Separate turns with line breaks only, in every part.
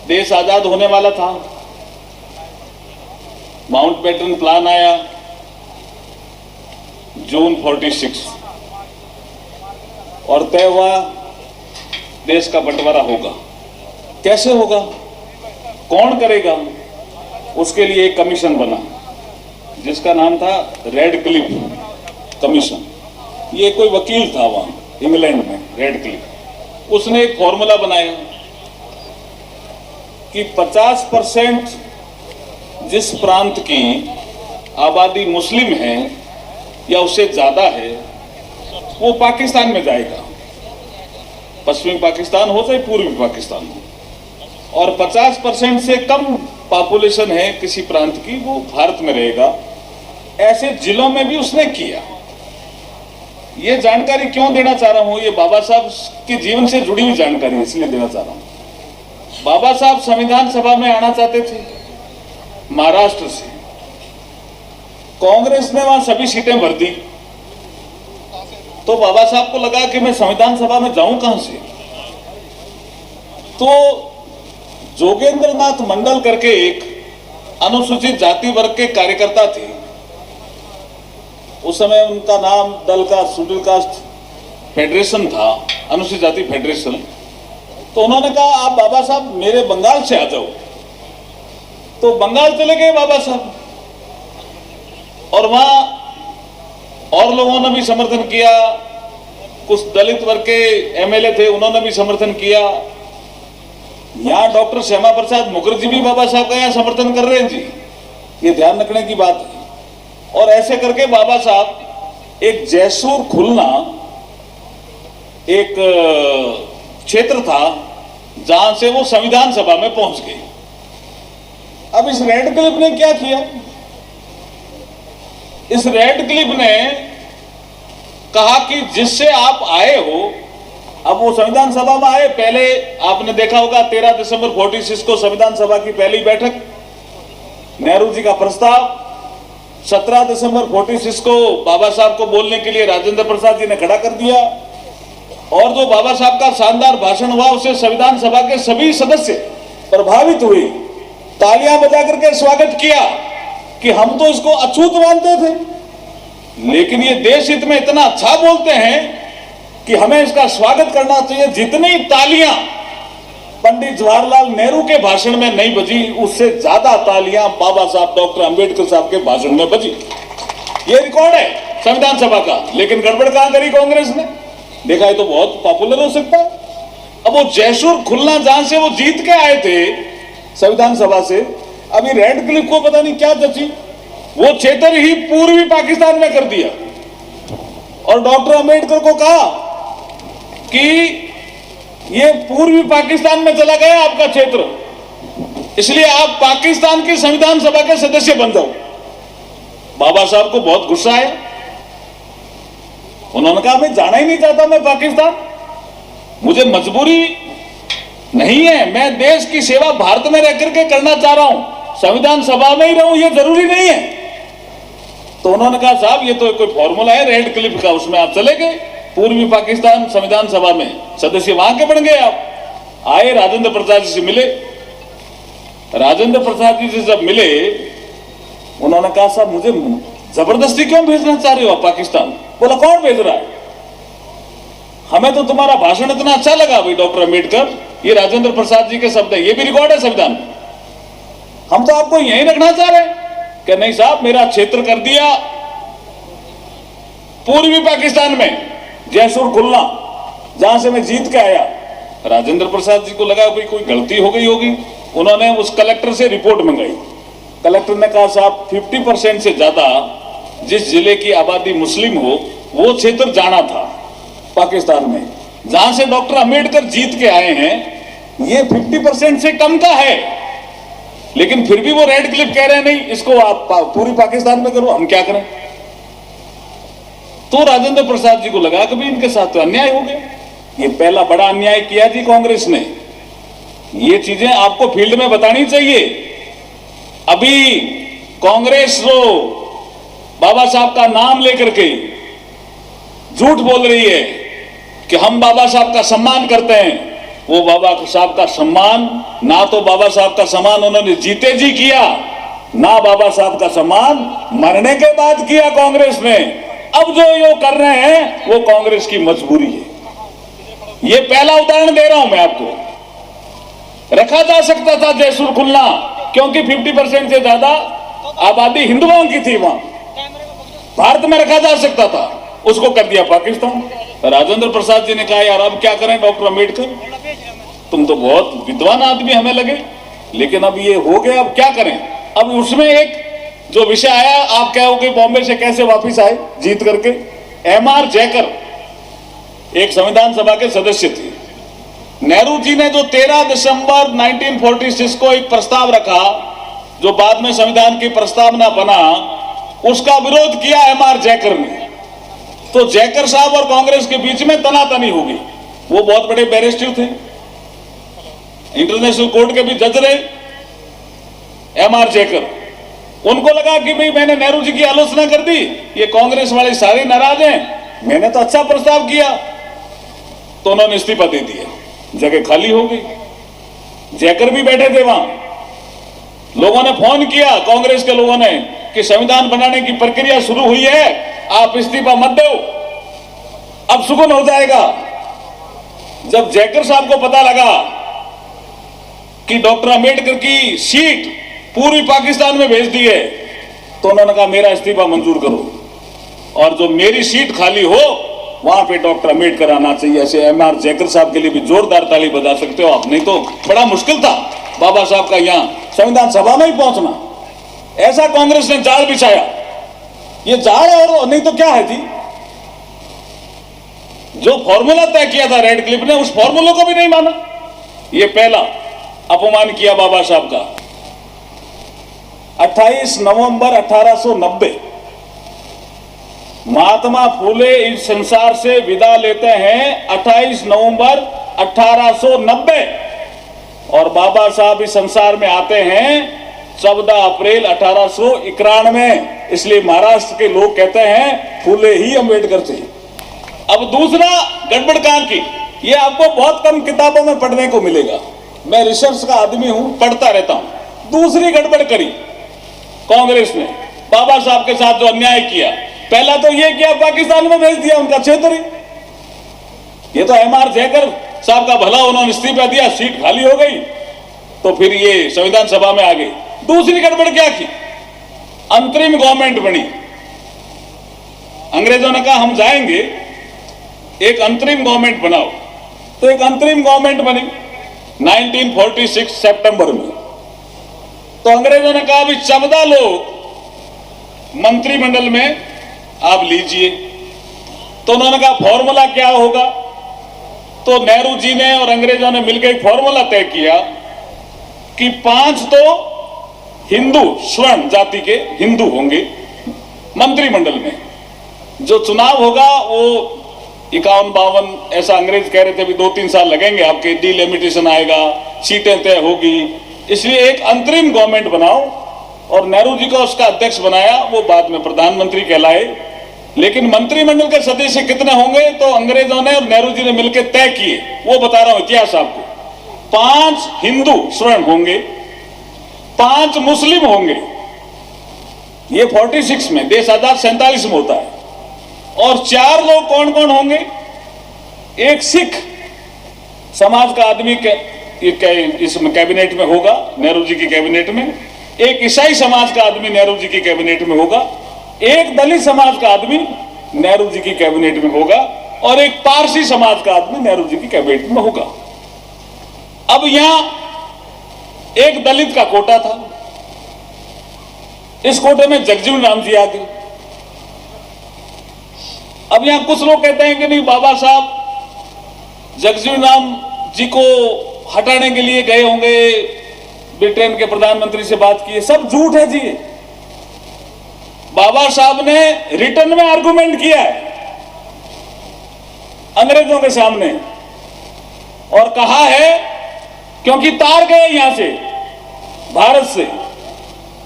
देश आजाद होने वाला था, माउंटबेटन प्लान आया, जून 46, और तय हुआ देश का बंटवारा होगा। कैसे होगा, कौन करेगा, उसके लिए एक कमीशन बना जिसका नाम था रेड क्लिफ कमीशन। ये कोई वकील था वहां इंग्लैंड में, रेड क्लिफ। उसने एक फॉर्मूला बनाया कि 50% जिस प्रांत की आबादी मुस्लिम है या उससे ज्यादा है वो पाकिस्तान में जाएगा, पश्चिमी पाकिस्तान हो चाहे पूर्वी पाकिस्तान हो, और 50% से कम पॉपुलेशन है किसी प्रांत की वो भारत में रहेगा। ऐसे जिलों में भी उसने किया। ये जानकारी क्यों देना चाह रहा हूं, ये बाबा साहब के जीवन से जुड़ी हुई जानकारी है, इसलिए देना चाह रहा हूं। बाबा साहब संविधान सभा में आना चाहते थे महाराष्ट्र से, कांग्रेस ने वहां सभी सीटें भर दी, तो बाबा साहब को लगा कि मैं संविधान सभा में जाऊं कहां से। तो जोगेंद्र नाथ मंडल करके एक अनुसूचित जाति वर्ग के कार्यकर्ता थे, उस समय उनका नाम दल का शेड्यूल कास्ट फेडरेशन था, अनुसूचित जाति फेडरेशन। तो उन्होंने कहा आप बाबा साहब मेरे बंगाल से आ जाओ। तो बंगाल चले गए बाबा साहब, और वहां और लोगों ने भी समर्थन किया, कुछ दलित वर्ग के एमएलए थे उन्होंने भी समर्थन किया। यहां डॉक्टर श्यामा प्रसाद मुखर्जी भी बाबा साहब का यहां समर्थन कर रहे हैं जी, ये ध्यान रखने की बात है। और ऐसे करके बाबा साहब एक जैसूर खुलना एक क्षेत्र था जहां से वो संविधान सभा में पहुंच गए। अब इस रेड क्लिफ ने क्या किया, इस रेड क्लिफ ने कहा कि जिससे आप आए हो, अब वो संविधान सभा में आए, पहले आपने देखा होगा 13 दिसंबर 46 को संविधान सभा की पहली बैठक, नेहरू जी का प्रस्ताव, 17 दिसंबर 46 को बाबा साहब को बोलने के लिए राजेंद्र प्रसाद जी ने खड़ा कर दिया, और जो बाबा साहब का शानदार भाषण हुआ उससे संविधान सभा के सभी सदस्य प्रभावित हुए, तालियां बजा करके स्वागत किया कि हम तो इसको अछूत मानते थे, लेकिन ये देश हित में इतना अच्छा बोलते हैं कि हमें इसका स्वागत करना चाहिए। जितनी तालियां पंडित जवाहरलाल नेहरू के भाषण में नहीं बजी, उससे ज्यादा तालियां बाबा साहब डॉक्टर अंबेडकर साहब के भाषण में बजी। ये रिकॉर्ड है संविधान सभा का। लेकिन गड़बड़ कहां करी कांग्रेस ने, देखा है तो बहुत पॉपुलर हो सकता है। अब वो जैसूर खुलना जहां से वो जीत के आए थे संविधान सभा से, अभी रेड क्लिफ को पता नहीं क्या जची, वो क्षेत्र ही पूर्वी पाकिस्तान में कर दिया, और डॉक्टर अंबेडकर को कहा कि ये पूर्वी पाकिस्तान में चला गया आपका क्षेत्र, इसलिए आप पाकिस्तान की संविधान सभा के सदस्य बन जाओ। बाबा साहब को बहुत गुस्सा आया, उन्होंने कहा मैं जाना ही नहीं चाहता मैं पाकिस्तान, मुझे मजबूरी नहीं है, मैं देश की सेवा भारत में रह करके करना चाह रहा हूं, संविधान सभा में ही रहूं ये जरूरी नहीं है। तो उन्होंने कहा साहब ये तो कोई फॉर्मूला है रेड क्लिफ का, उसमें आप चले गए पूर्वी पाकिस्तान संविधान सभा में सदस्य वहां के बन गए। आप आए, राजेंद्र प्रसाद जी से मिले, राजेंद्र प्रसाद जी से जब मिले उन्होंने कहा साहब मुझे जबरदस्ती क्यों भेजना चाह रहे हो आप पाकिस्तान। बोला कौन भेज रहा है, हमें तो तुम्हारा भाषण इतना अच्छा लगा भाई डॉक्टर अंबेडकर, ये राजेंद्र प्रसाद जी के शब्द है, ये भी रिकॉर्ड है संविधान में, हम तो आपको यहीं रखना चाह रहे हैं। कि नहीं साहब मेरा क्षेत्र कर दिया पूर्वी पाकिस्तान में, जैसूर खुलना जहां से मैं जीत के आया। राजेंद्र प्रसाद जी को लगा भाई कोई गलती हो गई होगी, उन्होंने उस कलेक्टर से रिपोर्ट मंगाई। कलेक्टर ने कहा साहब 50% से ज्यादा जिस जिले की आबादी मुस्लिम हो वो क्षेत्र जाना था पाकिस्तान में, जहां से डॉक्टर अंबेडकर जीत के आए हैं, ये 50% से कम का है, लेकिन फिर भी वो रेड क्लिफ कह रहे हैं नहीं इसको आप पूरी पाकिस्तान में करो, हम क्या करें। तो राजेंद्र प्रसाद जी को लगा कि भाई इनके साथ तो अन्याय हो गया, ये पहला बड़ा अन्याय किया जी कांग्रेस ने, ये चीजें आपको फील्ड में बतानी चाहिए। अभी कांग्रेस जो बाबा साहब का नाम लेकर के झूठ बोल रही है कि हम बाबा साहब का सम्मान करते हैं, वो बाबा साहब का सम्मान, ना तो बाबा साहब का सम्मान उन्होंने जीते जी किया, ना बाबा साहब का सम्मान मरने के बाद किया कांग्रेस ने। अब जो ये कर रहे हैं वो कांग्रेस की मजबूरी है। ये पहला उदाहरण दे रहा हूं मैं आपको। रखा जा सकता था जयसूर खुलना, क्योंकि 50% से ज्यादा आबादी हिंदुओं की थी, वहां भारत में रखा जा सकता था, उसको कर दिया पाकिस्तान। राजेंद्र प्रसाद जी ने कहा यार अब क्या करें डॉक्टर अम्बेडकर, तुम तो बहुत विद्वान आदमी हमें लगे, लेकिन अब ये हो गया, अब क्या करें। अब उसमें एक जो विषय आया, आप कहोगे बॉम्बे से कैसे वापस आए जीत करके, एमआर जयकर एक संविधान सभा के सदस्य थे। नेहरू जी ने जो 13 दिसंबर 1946 को एक प्रस्ताव रखा, जो बाद में संविधान की प्रस्तावना बना, उसका विरोध किया एमआर जयकर ने। तो जयकर साहब और कांग्रेस के बीच में तनातनी हो गई। वो बहुत बड़े बैरिस्टर थे, इंटरनेशनल कोर्ट के भी जज रहे, एमआर जयकर। उनको लगा कि भाई मैंने नेहरू जी की आलोचना कर दी, ये कांग्रेस वाले सारे नाराज हैं, मैंने तो अच्छा प्रस्ताव किया, तो उन्होंने इस्तीफा दे दिया, जगह खाली हो गई। जयकर भी बैठे थे वहां। लोगों ने फोन किया, कांग्रेस के लोगों ने, कि संविधान बनाने की प्रक्रिया शुरू हुई है, आप इस्तीफा मत दो, अब सुकून हो जाएगा। जब जयकर साहब को पता लगा कि डॉक्टर अंबेडकर की सीट पूरी पाकिस्तान में भेज दी है, तो उन्होंने कहा मेरा इस्तीफा मंजूर करो, और जो मेरी सीट खाली हो वहां पे डॉक्टर अंबेडकर आना चाहिए। ऐसे एमआर जयकर साहब के लिए भी जोरदार ताली बजा सकते हो आप, नहीं तो बड़ा मुश्किल था बाबा साहब का यहां संविधान सभा में ही पहुंचना। ऐसा कांग्रेस ने जाल बिछाया। ये जाल और नहीं तो क्या है जी, जो फॉर्मूला तय किया था रेड क्लिफ ने, उस फॉर्मूले को भी नहीं माना। ये पहला अपमान किया बाबा साहब का। 28 नवंबर 1890 महात्मा फूले इस संसार से विदा लेते हैं 28 नवंबर 1890, और बाबा साहब इस संसार में आते हैं 14 अप्रैल 1891। इसलिए महाराष्ट्र के लोग कहते हैं फूले ही अंबेडकर थे। अब दूसरा गड़बड़ कहां की, ये आपको बहुत कम किताबों में पढ़ने को मिलेगा। मैं रिसर्च का आदमी हूं, पढ़ता रहता हूं। दूसरी गड़बड़ करी कांग्रेस ने बाबा साहब के साथ जो अन्याय किया, पहला तो ये किया पाकिस्तान में भेज दिया उनका क्षेत्र ही। ये तो एमआर जयकर साहब का भला, उन्होंने इस्तीफा दिया, सीट खाली हो गई, तो फिर ये संविधान सभा में आ गई। दूसरी गड़बड़ क्या की, अंतरिम गवर्नमेंट बनी। अंग्रेजों ने कहा हम जाएंगे, एक अंतरिम गवर्नमेंट बनाओ, तो एक अंतरिम गवर्नमेंट बनी 1946 सितंबर में। तो अंग्रेजों ने कहा अभी 14 लोग मंत्रिमंडल में आप लीजिए। तो उन्होंने कहा फॉर्मूला क्या होगा, तो नेहरू जी ने और अंग्रेजों ने मिलकर एक फॉर्मूला तय किया कि 5 तो हिंदू स्वर्ण जाति के हिंदू होंगे मंत्रिमंडल में। जो चुनाव होगा वो 51-52, ऐसा अंग्रेज कह रहे थे, भी 2-3 साल लगेंगे, आपके डिलिमिटेशन आएगा, सीटें तय होगी। इसलिए एक अंतरिम गवर्नमेंट बनाओ, और नेहरू जी को उसका अध्यक्ष बनाया, वो बाद में प्रधानमंत्री कहलाए। लेकिन मंत्रिमंडल के सदस्य कितने होंगे, तो अंग्रेजों ने और नेहरू जी ने मिलकर तय किए, वो बता रहा हूं इतिहास आपको। 5 हिंदू स्वर्ण होंगे, 5 मुस्लिम होंगे, ये 46 में, देश आजाद 47 में होता है। और 4 लोग कौन कौन होंगे, एक सिख समाज का आदमी इसमें कैबिनेट में होगा, नेहरू जी की कैबिनेट में, एक ईसाई समाज का आदमी नेहरू जी की कैबिनेट में होगा, एक दलित समाज का आदमी नेहरू जी की कैबिनेट में होगा, और एक पारसी समाज का आदमी नेहरू जी की कैबिनेट में होगा। अब यहां एक दलित का कोटा था, इस कोटे में जगजीवन राम जी आ गए। अब यहां कुछ लोग कहते हैं कि नहीं, बाबा साहब जगजीवन राम जी को हटाने के लिए गए होंगे, ब्रिटेन के प्रधानमंत्री से बात की है। सब झूठ है जी। बाबा साहब ने रिटर्न में आर्गुमेंट किया है अंग्रेजों के सामने, और कहा है, क्योंकि तार गए यहां से भारत से,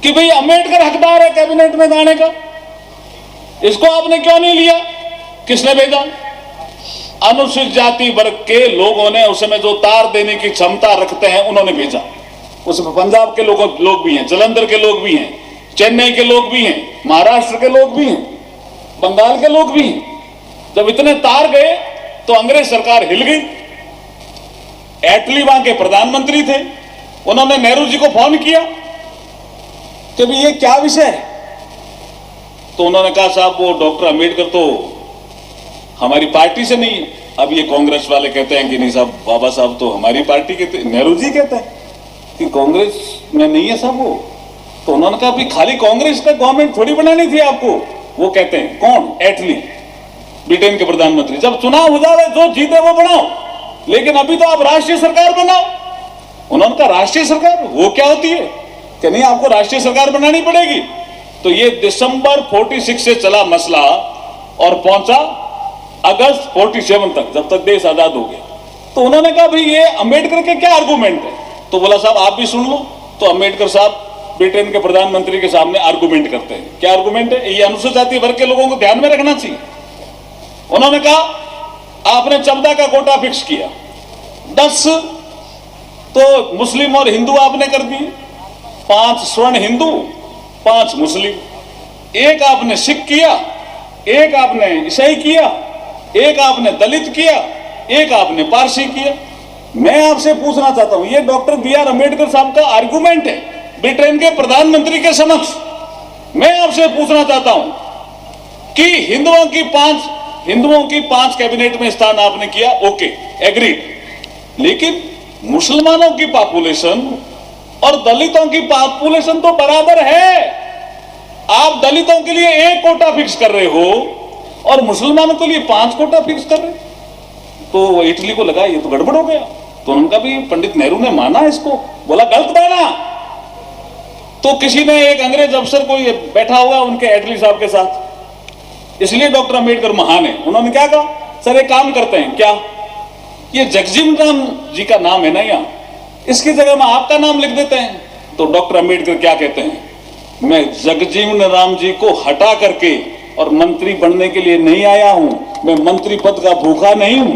कि भाई अंबेडकर हकदार है कैबिनेट में जाने का, इसको आपने क्यों नहीं लिया, किसने भेजा। अनुसूचित जाति वर्ग के लोगों ने उसमें जो तार देने की क्षमता रखते हैं उन्होंने भेजा। उसमें पंजाब के लोग भी हैं, जलंधर के लोग भी हैं, चेन्नई के लोग भी हैं, महाराष्ट्र के लोग भी हैं, बंगाल के लोग भी हैं। जब इतने तार गए तो अंग्रेज सरकार हिल गई। एटली वहां के प्रधानमंत्री थे, उन्होंने नेहरू जी को फोन किया कि भाई ये क्या विषय है। तो उन्होंने कहा साहब वो डॉक्टर अंबेडकर तो हमारी पार्टी से नहीं है। अब ये कांग्रेस वाले कहते हैं कि नहीं साहब बाबा साहब तो हमारी पार्टी के थे। नेहरू जी कहते हैं कि कांग्रेस में नहीं है साहब वो। तो उन्होंने कहा भाई खाली कांग्रेस का गवर्नमेंट थोड़ी बनानी थी आपको। वो कहते हैं कौन? एटली, ब्रिटेन के प्रधानमंत्री। जब चुनाव हो जाए जो जीते वो बनाओ, लेकिन अभी तो आप राष्ट्रीय सरकार बनाओ। उन्होंने कहा राष्ट्रीय सरकार वो क्या होती है? कि नहीं आपको राष्ट्रीय सरकार बनानी पड़ेगी। तो ये दिसंबर 46 से चला मसला और पहुंचा अगस्त 47 तक, जब तक देश आजाद हो गया। तो उन्होंने कहा भाई ये अंबेडकर के क्या आर्गूमेंट है? तो बोला साहब आप भी सुन लो। तो अंबेडकर साहब ब्रिटेन के प्रधानमंत्री के सामने आर्गूमेंट करते हैं। क्या आर्गूमेंट है? ये अनुसूचित जाति वर्ग के लोगों को ध्यान में रखना चाहिए। उन्होंने कहा आपने 14 का कोटा फिक्स किया, 10 तो मुस्लिम और हिंदू आपने कर दिए, 5 स्वर्ण हिंदू, 5 मुस्लिम, 1 आपने सिख किया, 1 आपने ईसाई किया, 1 आपने दलित किया, 1 आपने पारसी किया। मैं आपसे पूछना चाहता हूं, ये डॉक्टर बी.आर. अंबेडकर साहब का आर्गुमेंट है ब्रिटेन के प्रधानमंत्री के समक्ष। मैं आपसे पूछना चाहता हूं कि हिंदुओं की 5 कैबिनेट में स्थान आपने किया, ओके एग्रीड, लेकिन मुसलमानों की पॉपुलेशन और दलितों की पॉपुलेशन तो बराबर है। आप दलितों के लिए 1 कोटा फिक्स कर रहे हो और मुसलमानों के लिए 5 कोटा फिक्स कर रहे हो। तो इटली को लगा ये तो गड़बड़ हो गया। तो उनका भी पंडित नेहरू ने माना इसको, बोला गलत माना। तो किसी ने एक अंग्रेज अफसर को बैठा हुआ उनके एटली साहब के साथ, इसलिए डॉक्टर अंबेडकर महान है। उन्होंने क्या कहा, सर एक काम करते हैं, क्या ये जगजीवन राम जी का नाम है ना यहाँ, इसकी जगह में आपका नाम लिख देते हैं। तो डॉक्टर अंबेडकर क्या कहते हैं, मैं जगजीवन राम जी को हटा करके और मंत्री बनने के लिए नहीं आया हूं, मैं मंत्री पद का भूखा नहीं हूं,